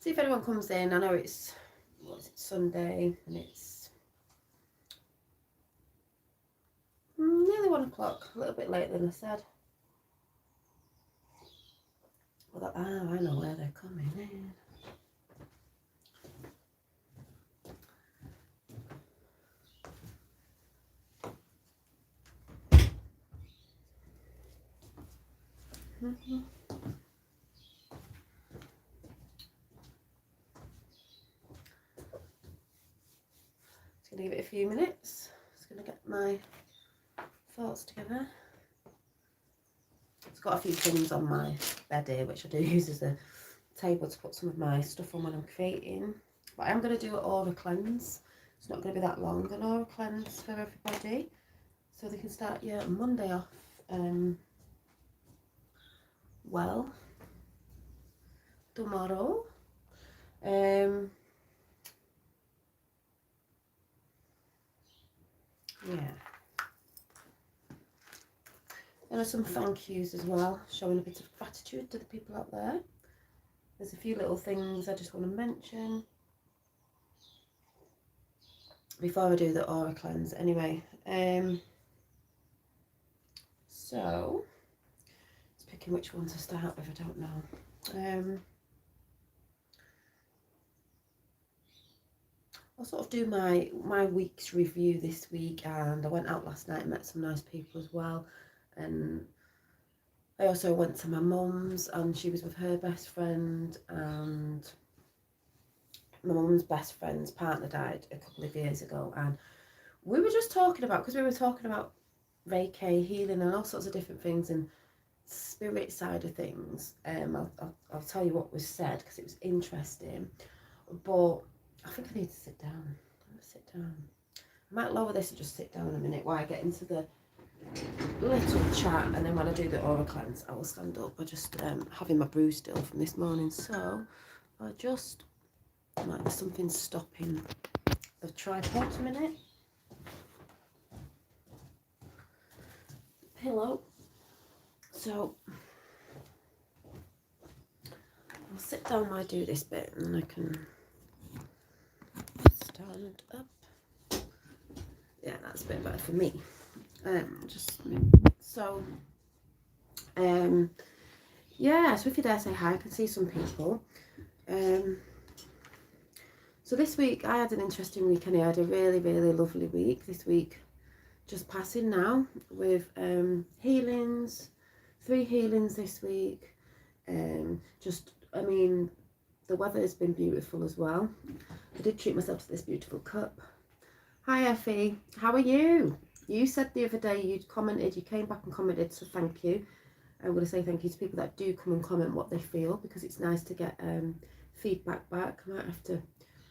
see if anyone comes in. I know it's, what is it, Sunday, and it's nearly 1 o'clock, a little bit later than I said. Well, I know where they're coming in. Just gonna give it a few minutes. Just gonna get my thoughts together. It's got a few things on my bed here, which I do use as a table to put some of my stuff on when I'm creating. But I am going to do an aura cleanse. It's not going to be that long, an aura cleanse for everybody, so they can start your Monday off well tomorrow. Yeah. There are some thank yous as well, showing a bit of gratitude to the people out there. There's a few little things I just want to mention before I do the aura cleanse. Anyway, so just picking which one to start with, I don't know. I'll sort of do my week's review this week, and I went out last night and met some nice people as well. And I also went to my mum's, and she was with her best friend, and my mum's best friend's partner died a couple of years ago, and we were just talking about, because we were talking about Reiki, healing and all sorts of different things, and spirit side of things. I'll tell you what was said because it was interesting, but I think I need to sit down. I'm gonna sit down. I might lower this and just sit down a minute while I get into the little chat, and then when I do the aura cleanse I will stand up. I just having my brew still from this morning, so I just, like, there's something stopping the tripod a minute. Pillow. So I'll sit down while I do this bit, and then I can stand up. Yeah, that's a bit better for me. Yeah, so if you're there, say hi. I can see some people. So this week I had an interesting week, and I had a really lovely week this week. Just passing now with healings, 3 healings this week. I mean, the weather has been beautiful as well. I did treat myself to this beautiful cup. Hi Effie, how are you? You said the other day you'd commented, you came back and commented, so thank you. I'm going to say thank you to people that do come and comment what they feel, because it's nice to get feedback back. I might have to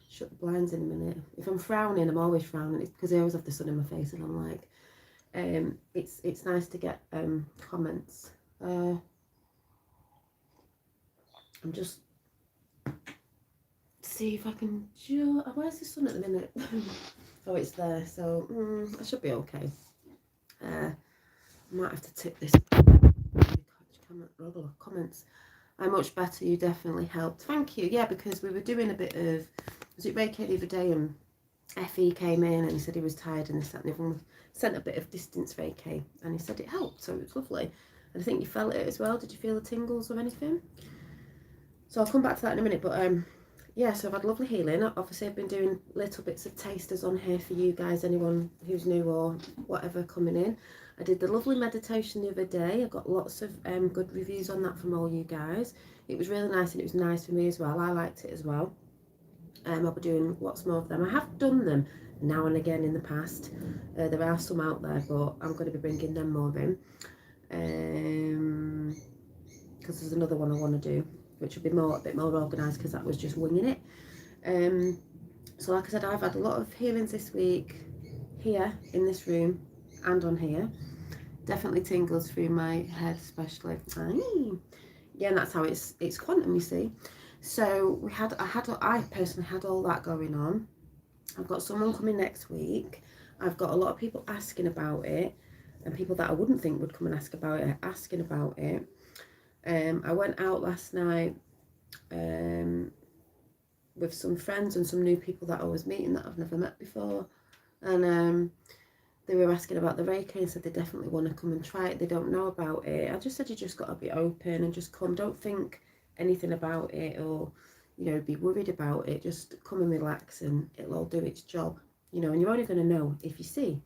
shut the blinds in a minute. If I'm frowning, I'm always frowning. It's because I always have the sun in my face, and I'm like, it's nice to get comments. I'm just see if I can. Where's the sun at the minute? Oh, it's there. So I should be okay. I might have to tip this. Comments. I'm much better. You definitely helped. Thank you. Yeah, because we were doing a bit of, was it Reiki the other day, and Effie came in and he said he was tired and this, that, and everyone sent a bit of distance Reiki, and he said it helped, so it was lovely. And I think you felt it as well. Did you feel the tingles or anything? So I'll come back to that in a minute, but yeah, so I've had lovely healing. Obviously I've been doing little bits of tasters on here for you guys, anyone who's new or whatever coming in. I did the lovely meditation the other day. I got lots of good reviews on that from all you guys. It was really nice, and it was nice for me as well. I liked it as well. I'll be doing lots more of them. I have done them now and again in the past. There are some out there, but I'm going to be bringing them more in. Because there's another one I want to do, which will be a bit more organised, because that was just winging it. So like I said, I've had a lot of healings this week, here in this room and on here. Definitely tingles through my head, especially. Yeah, and that's how it's quantum, you see. So I personally had all that going on. I've got someone coming next week. I've got a lot of people asking about it, and people that I wouldn't think would come and ask about it, asking about it. I went out last night with some friends and some new people that I was meeting that I've never met before. And they were asking about the Reiki and said they definitely want to come and try it. They don't know about it. I just said you just got to be open and just come. Don't think anything about it or, be worried about it. Just come and relax and it'll all do its job, and you're only going to know if you see.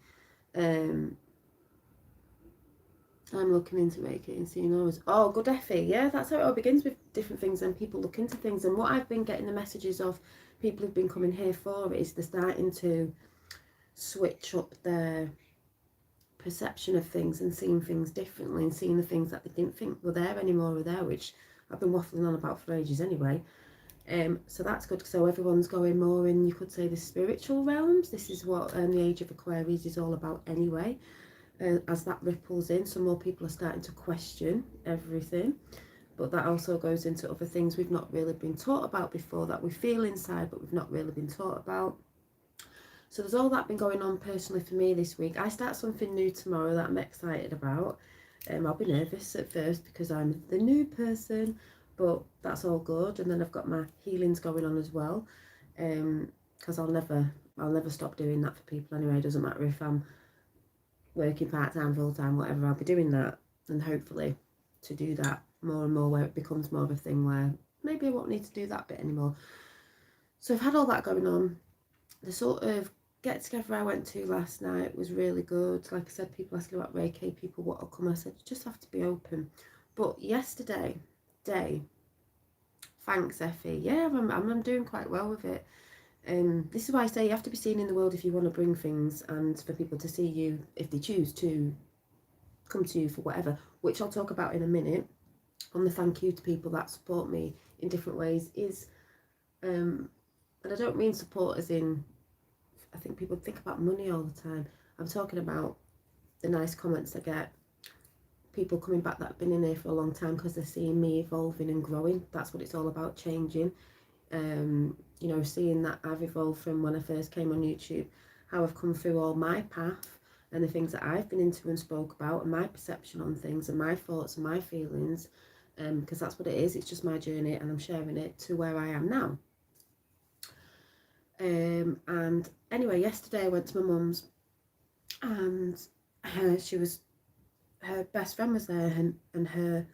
I'm looking into Reiki and seeing always, oh, good Effie. Yeah, that's how it all begins, with different things and people look into things. And what I've been getting the messages of people who've been coming here for it is they're starting to switch up their perception of things and seeing things differently and seeing the things that they didn't think were there anymore are there, which I've been waffling on about for ages anyway. So that's good. So everyone's going more in, you could say, the spiritual realms. This is what the Age of Aquarius is all about anyway. As that ripples in, some more people are starting to question everything, but that also goes into other things we've not really been taught about before, that we feel inside but we've not really been taught about. So there's all that been going on personally for me this week. I start something new tomorrow that I'm excited about. I'll be nervous at first because I'm the new person, but that's all good. And then I've got my healings going on as well, because I'll never stop doing that for people anyway. It doesn't matter if I'm working part-time, full-time, whatever, I'll be doing that, and hopefully to do that more and more, where it becomes more of a thing where maybe I won't need to do that bit anymore. So I've had all that going on. The sort of get-together I went to last night was really good. Like I said, people asking about Reiki, people what will come. I said, you just have to be open. But yesterday, thanks Effie, yeah, I'm doing quite well with it. This is why I say you have to be seen in the world if you want to bring things, and for people to see you if they choose to come to you for whatever, which I'll talk about in a minute. On the thank you to people that support me in different ways is, and I don't mean support as in, I think people think about money all the time. I'm talking about the nice comments I get, people coming back that have been in here for a long time because they're seeing me evolving and growing. That's what it's all about, changing. Seeing that I've evolved from when I first came on YouTube, how I've come through all my path and the things that I've been into and spoke about, and my perception on things and my thoughts and my feelings, because that's what it is. It's just my journey and I'm sharing it to where I am now. And anyway, yesterday I went to my mum's, and her best friend was there, and her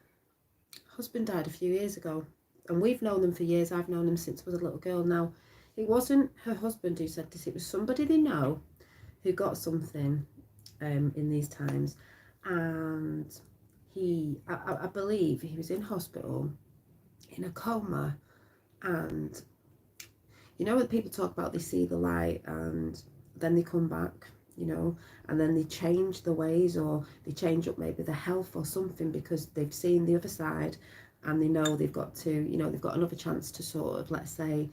husband died a few years ago. And we've known them for years. I've known them since I was a little girl. Now, it wasn't her husband who said this. It was somebody they know who got something in these times. And I believe he was in hospital in a coma. And when people talk about they see the light and then they come back, and then they change the ways, or they change up maybe the health or something because they've seen the other side. And they know they've got to, they've got another chance to sort of, let's say,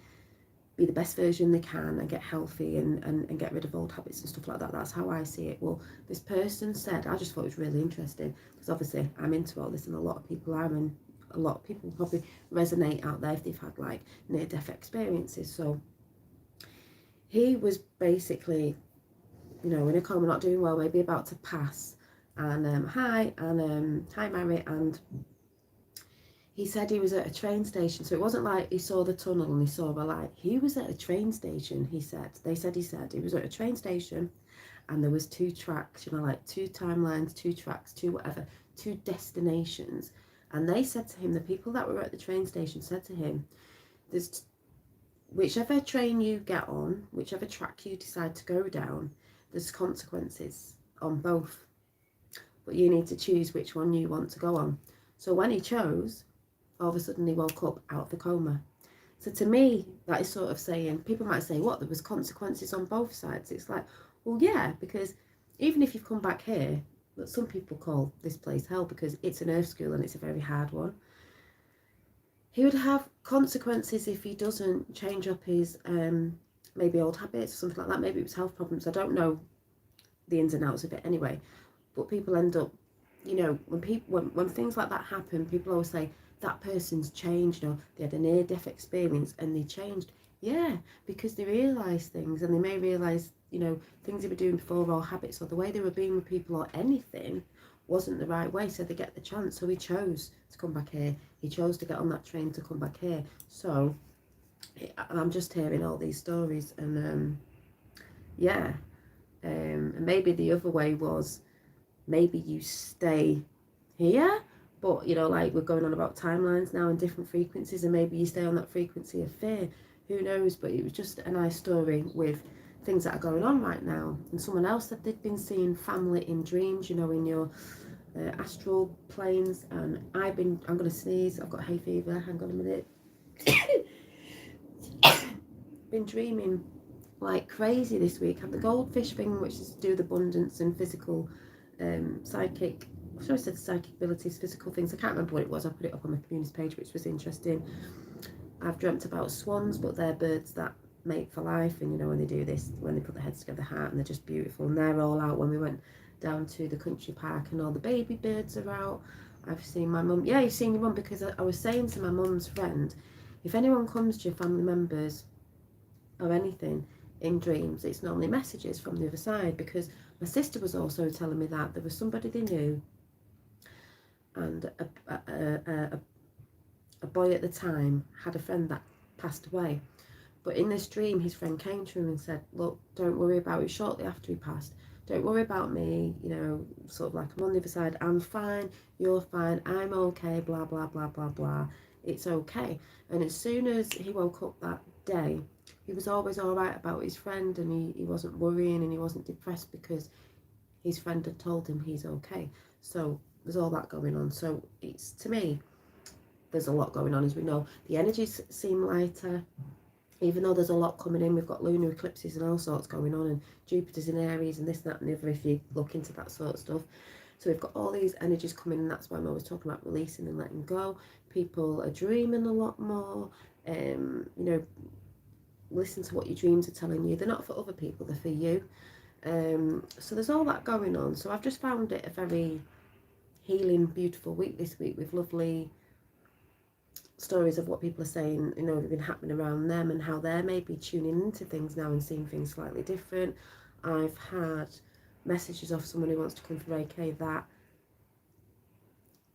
be the best version they can and get healthy and get rid of old habits and stuff like that. That's how I see it. Well, this person said, I just thought it was really interesting, because obviously I'm into all this and a lot of people are, and a lot of people probably resonate out there if they've had like near-death experiences. So he was basically, in a coma, not doing well, maybe about to pass. And hi Mary, and he said he was at a train station, so it wasn't like he saw the tunnel and he saw a light. He was at a train station, he said. He said he was at a train station, and there was 2 tracks, like 2 timelines, 2 tracks, 2 whatever, 2 destinations. And they said to him, the people that were at the train station said to him, there's whichever train you get on, whichever track you decide to go down, there's consequences on both. But you need to choose which one you want to go on. So when he chose, all of a sudden he woke up out of the coma. So to me, that is sort of saying, people might say, what, there was consequences on both sides? It's like, well, yeah, because even if you've come back here, but some people call this place hell because it's an earth school and it's a very hard one. He would have consequences if he doesn't change up his maybe old habits or something like that. Maybe it was health problems. I don't know the ins and outs of it anyway. But people end up, when things like that happen, people always say, that person's changed, or they had a near-death experience and they changed. Yeah, because they realise things, and they may realise, things they were doing before, or habits, or the way they were being with people, or anything wasn't the right way, so they get the chance. So he chose to come back here. He chose to get on that train to come back here. So I'm just hearing all these stories, and yeah, and maybe the other way was maybe you stay here, but like we're going on about timelines now and different frequencies, and maybe you stay on that frequency of fear. Who knows? But it was just a nice story with things that are going on right now. And someone else said they'd been seeing family in dreams, in your astral planes. And I'm going to sneeze, I've got hay fever, hang on a minute. Been dreaming like crazy this week. I had the goldfish thing, which is to do with abundance and physical, psychic, I said psychic abilities, physical things. I can't remember what it was. I put it up on the community page, which was interesting. I've dreamt about swans, but they're birds that mate for life, and when they do this, when they put their heads together, heart, and they're just beautiful, and they're all out when we went down to the country park, and all the baby birds are out. I've seen my mum. Yeah, you've seen your mum, because I was saying to my mum's friend, if anyone comes to your family members or anything in dreams, it's normally messages from the other side, because my sister was also telling me that there was somebody they knew, and a boy at the time had a friend that passed away. But in this dream, his friend came to him and said, look, don't worry about it. Shortly after he passed, don't worry about me, sort of like, I'm on the other side, I'm fine, you're fine, I'm okay, blah, blah, blah, blah, blah. It's okay. And as soon as he woke up that day, he was always all right about his friend, and he wasn't worrying, and he wasn't depressed, because his friend had told him he's okay. So there's all that going on. So it's, to me, there's a lot going on, as we know. The energies seem lighter, even though there's a lot coming in. We've got lunar eclipses and all sorts going on, and Jupiter's in Aries and this, that and the other, if you look into that sort of stuff. So we've got all these energies coming, and that's why I'm always talking about releasing and letting go. People are dreaming a lot more. Listen to what your dreams are telling you. They're not for other people, they're for you. So there's all that going on. So I've just found it a very healing, beautiful week this week, with lovely stories of what people are saying, have been happening around them, and how they're maybe tuning into things now and seeing things slightly different. I've had messages off someone who wants to come for Reiki that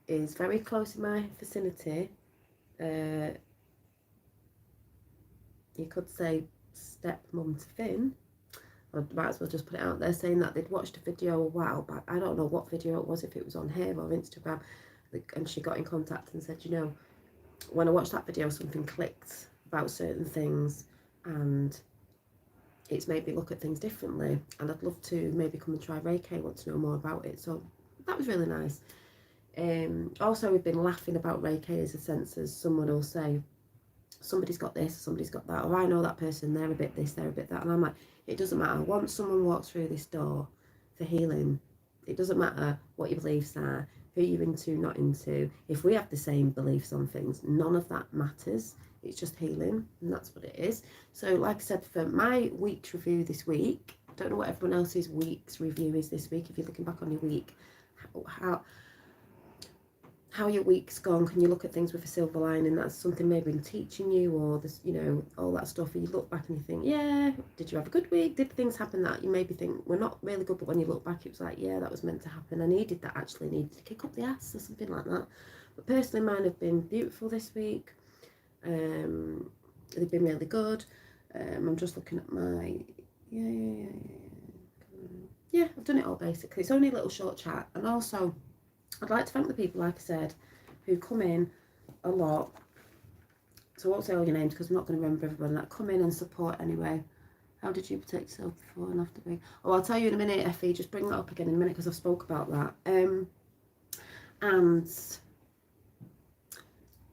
is very close in my vicinity. You could say stepmom to Finn. I might as well just put it out there, saying that they'd watched a video a while back. I don't know what video it was, if it was on here or Instagram, and she got in contact and said, when I watched that video, something clicked about certain things, and it's made me look at things differently, and I'd love to maybe come and try Reiki. I want to know more about it. So that was really nice. Also, we've been laughing about Reiki as a sense as someone will say, somebody's got this, somebody's got that, or I know that person, they're a bit this, they're a bit that, and I'm like, it doesn't matter. Once someone walks through this door for healing, it doesn't matter what your beliefs are, who you're into, not into. If we have the same beliefs on things, none of that matters. It's just healing, and that's what it is. So like I said, for my week's review this week, I don't know what everyone else's week's review is this week. If you're looking back on your week, how your week's gone, can you look at things with a silver lining? That's something maybe been teaching you, or this, all that stuff. And you look back and you think, yeah, did you have a good week? Did things happen that you maybe think were not really good, but when you look back, it was like, yeah, that was meant to happen. I needed that, actually needed to kick up the ass or something like that. But personally, mine have been beautiful this week. They've been really good. I'm just looking at my, yeah, I've done it all basically. It's only a little short chat, and also I'd like to thank the people, like I said, who come in a lot. So I won't say all your names because I'm not going to remember everyone that come in and support anyway. How did you protect yourself before and after being? Oh, I'll tell you in a minute, Effie. Just bring that up again in a minute because I've spoke about that. And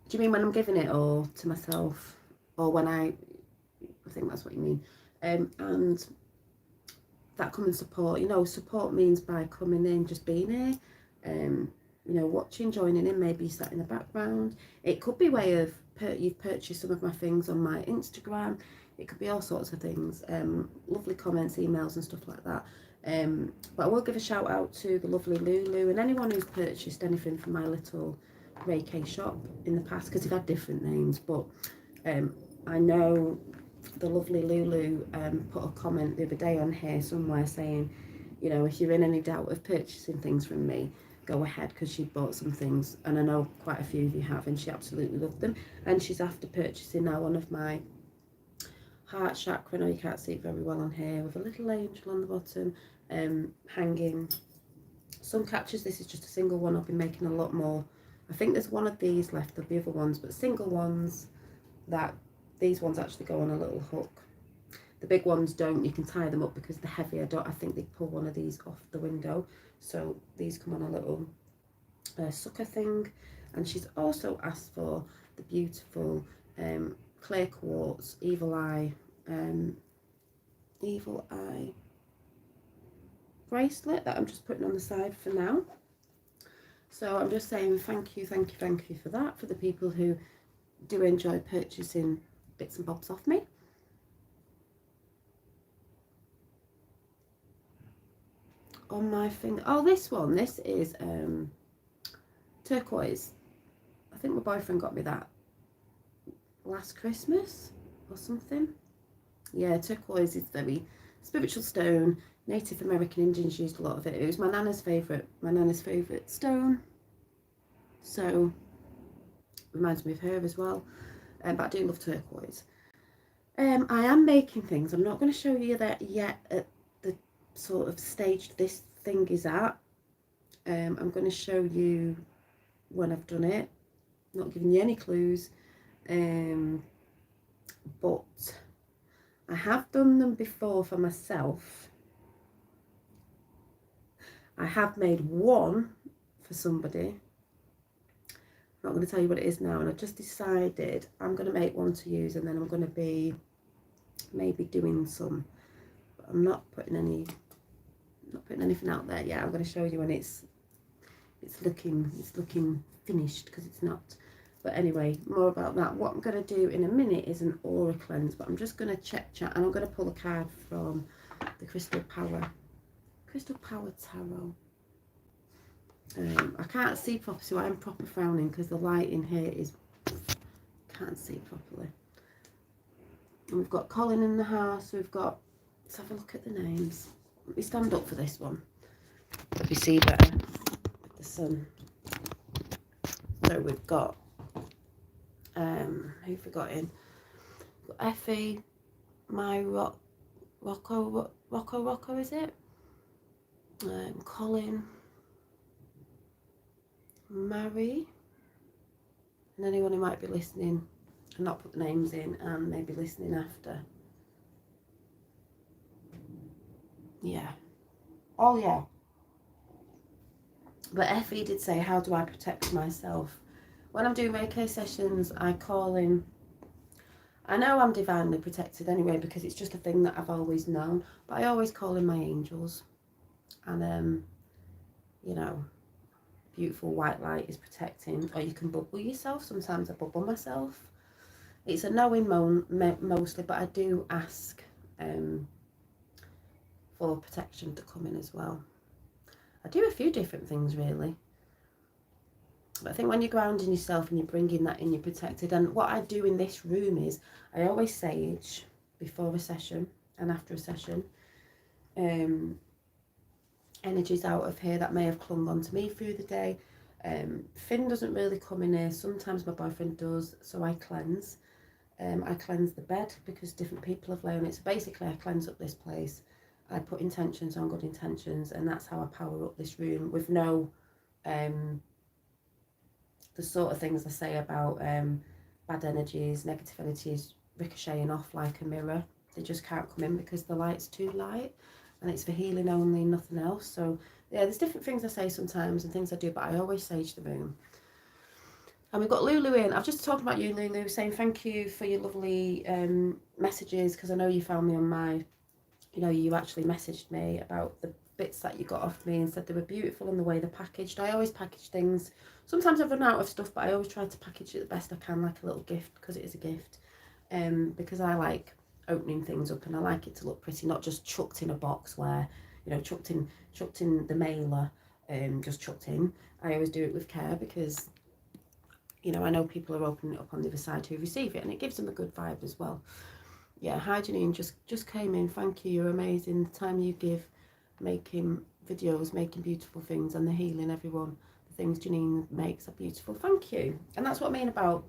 do you mean when I'm giving it, or to myself, or when I think that's what you mean. And that come and support. Support means by coming in, just being here. Watching, joining in, maybe you sat in the background. It could be a way of, you've purchased some of my things on my Instagram. It could be all sorts of things. Lovely comments, emails and stuff like that. But I will give a shout out to the lovely Lulu and anyone who's purchased anything from my little Reiki shop in the past, because they've had different names. But I know the lovely Lulu put a comment the other day on here somewhere saying, if you're in any doubt of purchasing things from me, go ahead, because she bought some things, and I know quite a few of you have, and she absolutely loved them. And she's after purchasing now one of my heart chakra. I know you can't see it very well on here, with a little angel on the bottom, hanging. Some captures, this is just a single one. I've been making a lot more. I think there's one of these left of the other ones, but single ones, that these ones actually go on a little hook. The big ones don't. You can tie them up because they're heavy. I think they pull one of these off the window, so these come on a little sucker thing. And she's also asked for the beautiful clear quartz evil eye bracelet that I'm just putting on the side for now. So I'm just saying thank you for that, for the people who do enjoy purchasing bits and bobs off me. On my finger, oh, this one, this is turquoise. I think my boyfriend got me that last Christmas or something. Yeah, turquoise is very spiritual stone. Native American Indians used a lot of it. It was my nana's favourite stone. So reminds me of her as well. But I do love turquoise. I am making things. I'm not going to show you that yet at the sort of stage this thing is at. I'm going to show you when I've done it. Not giving you any clues. But I have done them before for myself. I have made one for somebody. I'm not going to tell you what it is now, and I just decided I'm going to make one to use, and then I'm going to be maybe doing some, but I'm not putting anything out there yet. I'm going to show you when it's looking finished, because it's not. But anyway, more about that. What I'm going to do in a minute is an aura cleanse, but I'm just going to chat, and I'm going to pull a card from the Crystal Power Tarot. I can't see properly, so I'm proper frowning because the light in here is, can't see properly. And we've got Colin in the house. We've got, let's have a look at the names. Let me stand up for this one. Let me see better with the sun. So we've got who have we got in? We've got Effie, Rocco, is it? Colin, Mary, and anyone who might be listening and not put the names in and maybe listening after. Yeah. Oh yeah. But Effie did say, how do I protect myself? When I'm doing Reiki sessions, I call in. I know I'm divinely protected anyway, because it's just a thing that I've always known. But I always call in my angels. And, you know, beautiful white light is protecting. Or you can bubble yourself. Sometimes I bubble myself. It's a knowing mostly, but I do ask for protection to come in as well. I do a few different things, really. But I think when you're grounding yourself and you're bringing that in, you're protected. And what I do in this room is I always sage before a session and after a session. Energies out of here that may have clung on to me through the day. Finn doesn't really come in here. Sometimes my boyfriend does, so I cleanse. I cleanse the bed because different people have lain on it. So basically I cleanse up this place. I put intentions on, good intentions, and that's how I power up this room with no the sort of things I say about bad energies, negative energies ricocheting off like a mirror. They just can't come in because the light's too light, and it's for healing only, nothing else. So yeah, there's different things I say sometimes and things I do, but I always sage the room. And we've got Lulu in. I've just talked about you, Lulu, saying thank you for your lovely messages, because I know you found me on my, you know, you actually messaged me about the bits that you got off me and said they were beautiful and the way they're packaged. I always package things. Sometimes I've run out of stuff, but I always try to package it the best I can, like a little gift, because it is a gift. Because I like opening things up and I like it to look pretty, not just chucked in a box where, you know, chucked in the mailer, just chucked in. I always do it with care because, you know, I know people are opening it up on the other side who receive it, and it gives them a good vibe as well. Yeah, hi Janine, just came in. Thank you, you're amazing. The time you give making videos, making beautiful things, and the healing everyone. The things Janine makes are beautiful. Thank you. And that's what I mean about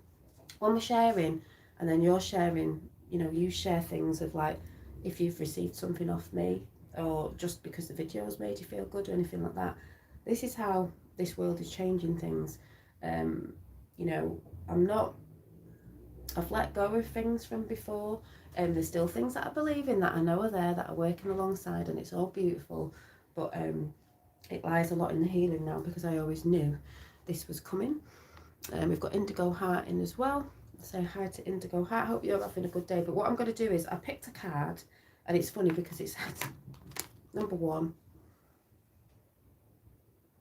when we're sharing, and then you're sharing you know, you share things of like, if you've received something off me, or just because the video's made you feel good or anything like that. This is how this world is changing things. You know, I've let go of things from before, and there's still things that I believe in that I know are there, that are working alongside, and it's all beautiful. But it lies a lot in the healing now, because I always knew this was coming. We've got Indigo Heart in as well. Say hi to Indigo Heart. Hope you're having a good day. But what I'm going to do is, I picked a card, and it's funny because it said number 1,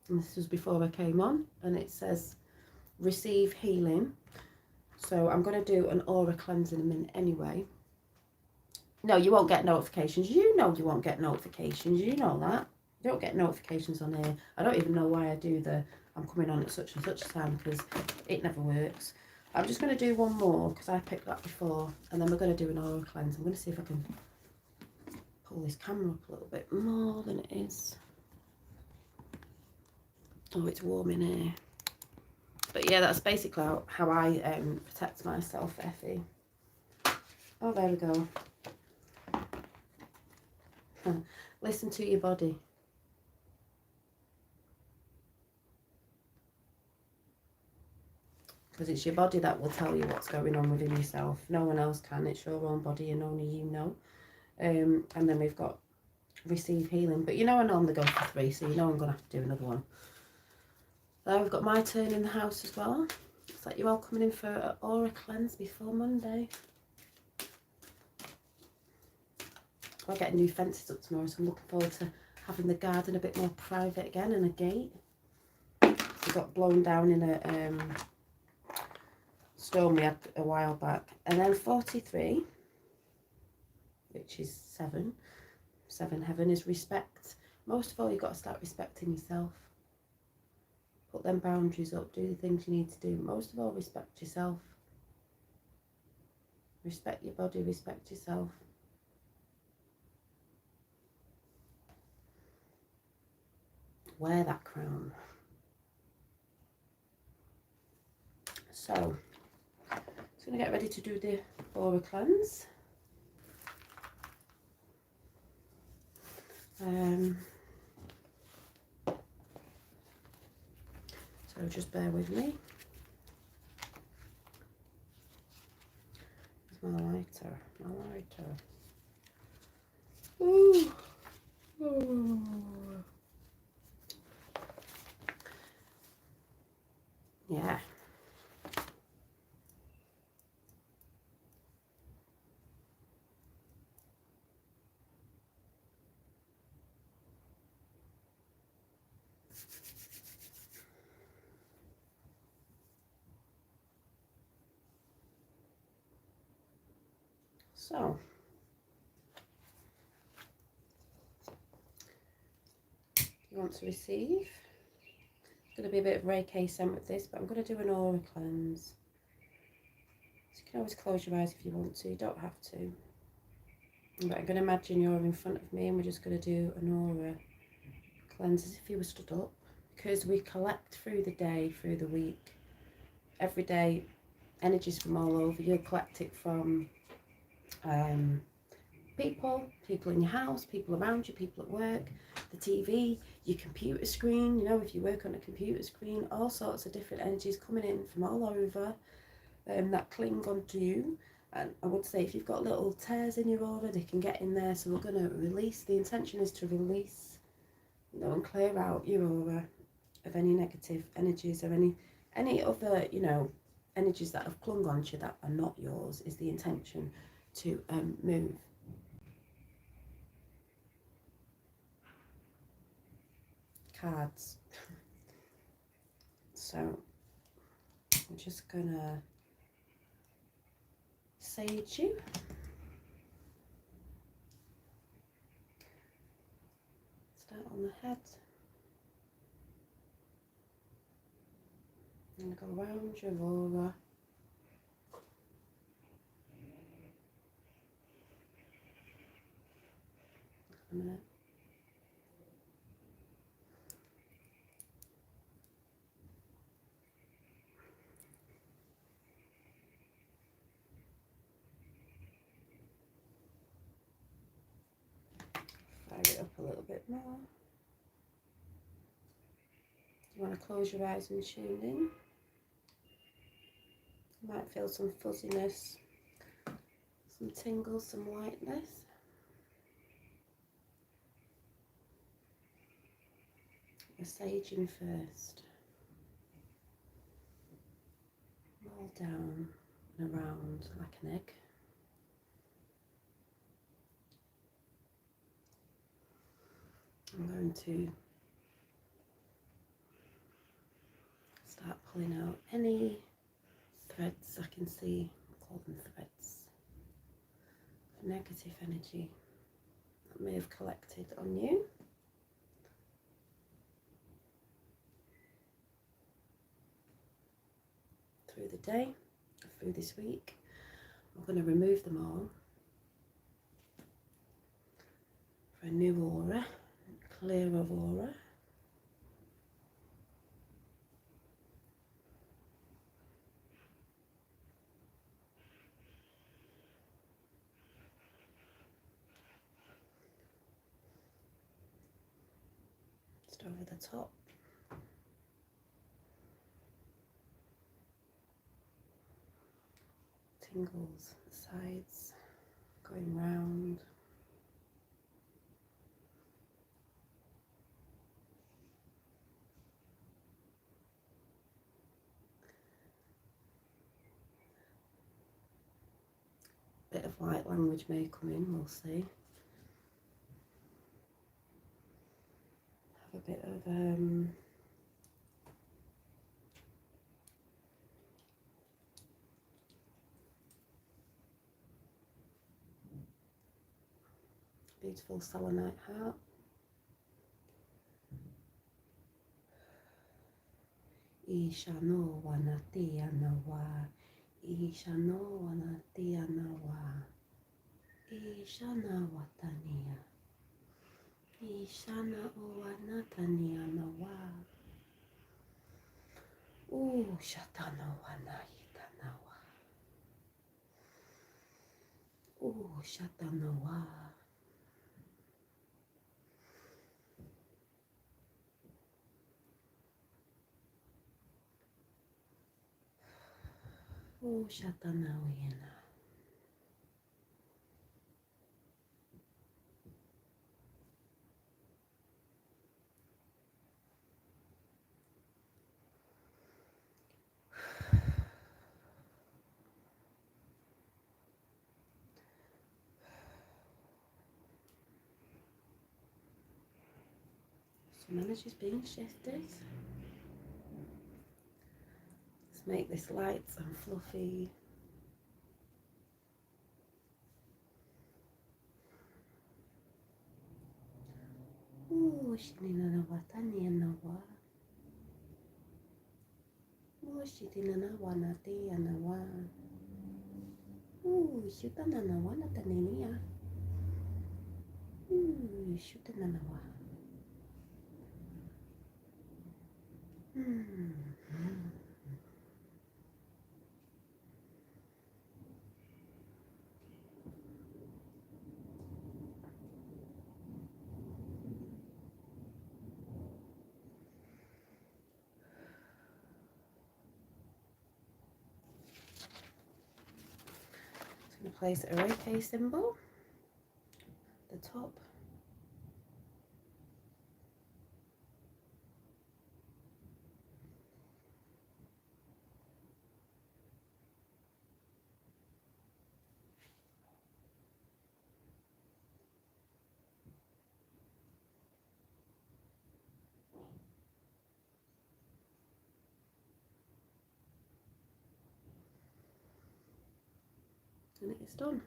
and this was before I came on, and it says receive healing. So I'm going to do an aura cleanse in a minute anyway. No, you won't get notifications. You know you won't get notifications. You know that. You don't get notifications on here. I don't even know why I do I'm coming on at such and such a time, because it never works. I'm just going to do one more because I picked that before, and then we're going to do an aura cleanse. I'm going to see if I can pull this camera up a little bit more than it is. Oh, it's warm in here. But yeah, that's basically how I protect myself, Effie. Oh, there we go. Listen to your body. Because it's your body that will tell you what's going on within yourself. No one else can. It's your own body, and only you know. And then we've got receive healing. But you know I normally go for 3, so you know I'm going to have to do another one. There we've got my turn in the house as well. Looks like you're all coming in for an aura cleanse before Monday. We're getting new fences up tomorrow, so I'm looking forward to having the garden a bit more private again, and a gate. We got blown down in a storm we had a while back. And then 43, which is 7 heaven, is respect. Most of all, you've got to start respecting yourself. Put them boundaries up, do the things you need to do. Most of all, respect yourself. Respect your body, respect yourself. Wear that crown. So, just going to get ready to do the aura cleanse. So just bear with me. Here's my lighter, Ooh. Ooh. Yeah. So, you want to receive. It's going to be a bit of Reiki scent with this, but I'm going to do an aura cleanse. So you can always close your eyes if you want to, you don't have to. But I'm going to imagine you're in front of me, and we're just going to do an aura cleanse as if you were stood up. Because we collect through the day, through the week, every day, energies from all over. You'll collect it from people in your house, people around you, people at work, the TV, your computer screen. You know, if you work on a computer screen, all sorts of different energies coming in from all over that cling onto you. And I would say if you've got little tears in your aura, they can get in there. So we're going to release. The intention is to release, you know, and clear out your aura of any negative energies or any other, you know, energies that have clung onto you that are not yours. Is the intention to move. Cards. So I'm just gonna sage you. Start on the head. I'm gonna go around your aura. A minute. bit more. You want to close your eyes and tune in. You might feel some fuzziness, some tingles, some lightness. Massaging first. Roll down and around like an egg. I'm going to start pulling out any threads I can see, call them threads, of negative energy that may have collected on you. Through the day, through this week. I'm going to remove them all for a new aura, a clearer aura. Just over the top. Tingles, sides, going round. Bit of light language may come in, we'll see. Have a bit of beautiful selenite heart. Ishano wanatia nawa. Ishano wanatia nawa. Ishana watania. Ishana owanatania nawa. Shatana wanaita nawa. Shatana wa. Shatana wina. Some energy's being shifted. Let's make this light and fluffy. Shinina watania nawa. Shitina wanatia nawa. Shutana nawa natania. Shutana nawa. I'm going to place a Reiki symbol at the top. And it's done.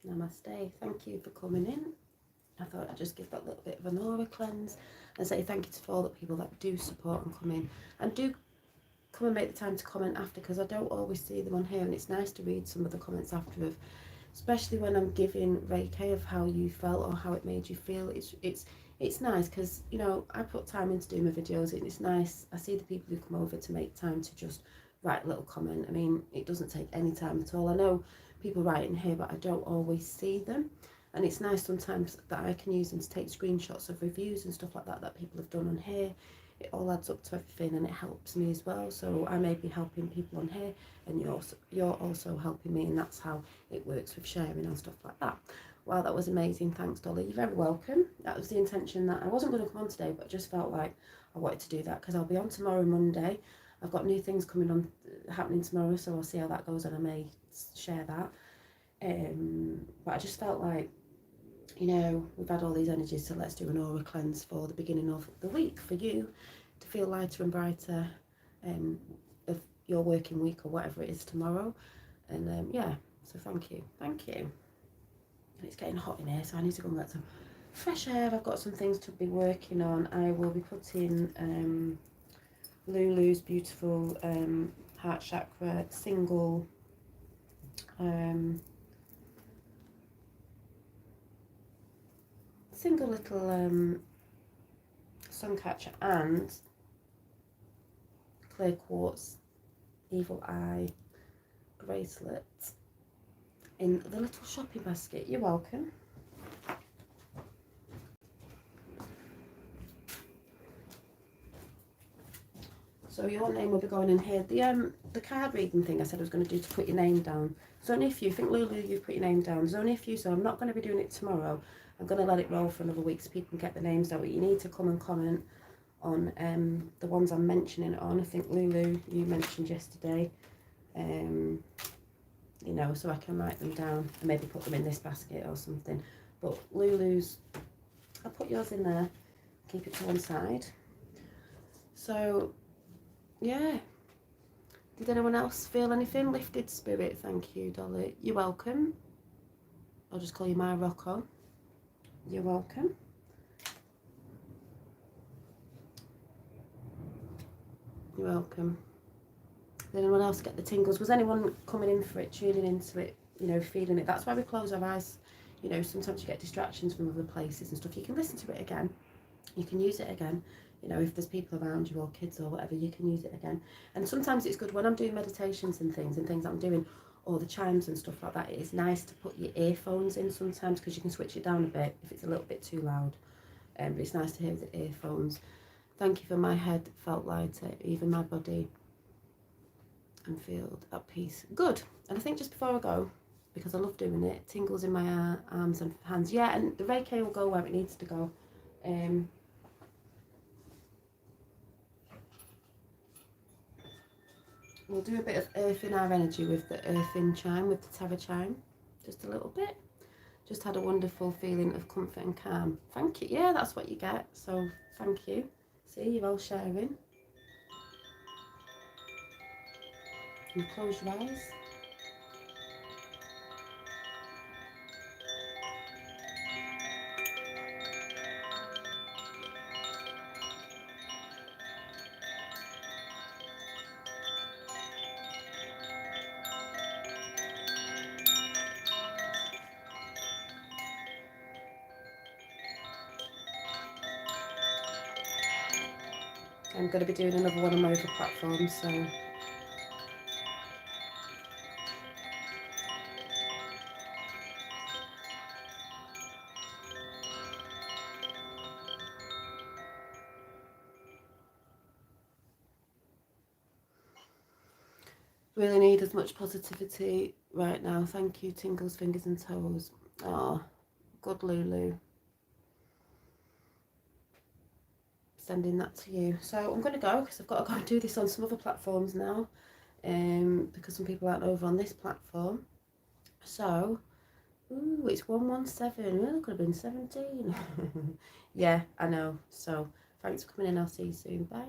Namaste. Thank you for coming in. I thought I'd just give that little bit of an aura cleanse and say thank you to all the people that do support and come in. And do come and make the time to comment after, because I don't always see them on here, and it's nice to read some of the comments after, of, especially when I'm giving Reiki, of how you felt or how it made you feel. It's nice because, you know, I put time into doing my videos, and it's nice. I see the people who come over to make time to just write a little comment. I mean, it doesn't take any time at all. I know people write in here, but I don't always see them. And it's nice sometimes that I can use them to take screenshots of reviews and stuff like that that people have done on here. It all adds up to everything and it helps me as well. So I may be helping people on here and you're also helping me, and that's how it works with sharing and stuff like that. Wow, that was amazing. Thanks, Dolly. You're very welcome. That was the intention. That I wasn't going to come on today, but I just felt like I wanted to do that because I'll be on tomorrow, Monday. I've got new things coming on, happening tomorrow, so I'll see how that goes and I may share that. But I just felt like, you know, we've had all these energies, so let's do an aura cleanse for the beginning of the week for you to feel lighter and brighter of your working week or whatever it is tomorrow. And yeah, so thank you. And it's getting hot in here, so I need to go and get some fresh air. I've got some things to be working on. I will be putting Lulu's beautiful heart chakra single little sun catcher and clear quartz evil eye bracelet in the little shopping basket. You're welcome. So your name will be going in here. The card reading thing I said I was going to do to put your name down. There's only a few. I think Lulu, you've put your name down. There's only a few, so I'm not going to be doing it tomorrow. I'm going to let it roll for another week so people can get the names down. But you need to come and comment on the ones I'm mentioning it on. I think Lulu, you mentioned yesterday. You know, so I can write them down and maybe put them in this basket or something. But Lulu's, I'll put yours in there. Keep it to one side. So yeah, did anyone else feel anything? Lifted spirit. Thank you, Dolly. You're welcome. I'll just call you my Rocco. You're welcome. You're welcome. Did anyone else get the tingles? Was anyone coming in for it, tuning into it, you know, feeling it? That's why we close our eyes. You know, sometimes you get distractions from other places and stuff. You can listen to it again. You can use it again. You know, if there's people around you or kids or whatever, you can use it again. And sometimes it's good when I'm doing meditations and things I'm doing, or the chimes and stuff like that. It is nice to put your earphones in sometimes because you can switch it down a bit if it's a little bit too loud. But it's nice to hear the earphones. Thank you for my head felt lighter, even my body, and feel at peace. Good. And I think just before I go, because I love doing it, tingles in my arms and hands. Yeah, and the Reiki will go where it needs to go. We'll do a bit of earthing our energy with the earthing chime, with the Tara chime, just a little bit. Just had a wonderful feeling of comfort and calm. Thank you. Yeah, that's what you get. So thank you. See, you're all sharing. And close your eyes. I'm going to be doing another one on my other platforms, so really need as much positivity right now. Thank you, Tingles, Fingers and Toes. Oh, good Lulu. Sending that to you. So I'm going to go because I've got to go and do this on some other platforms now, because some people aren't over on this platform. So, ooh, it's 117. Well, it could have been 17. Yeah, I know. So thanks for coming in. I'll see you soon. Bye.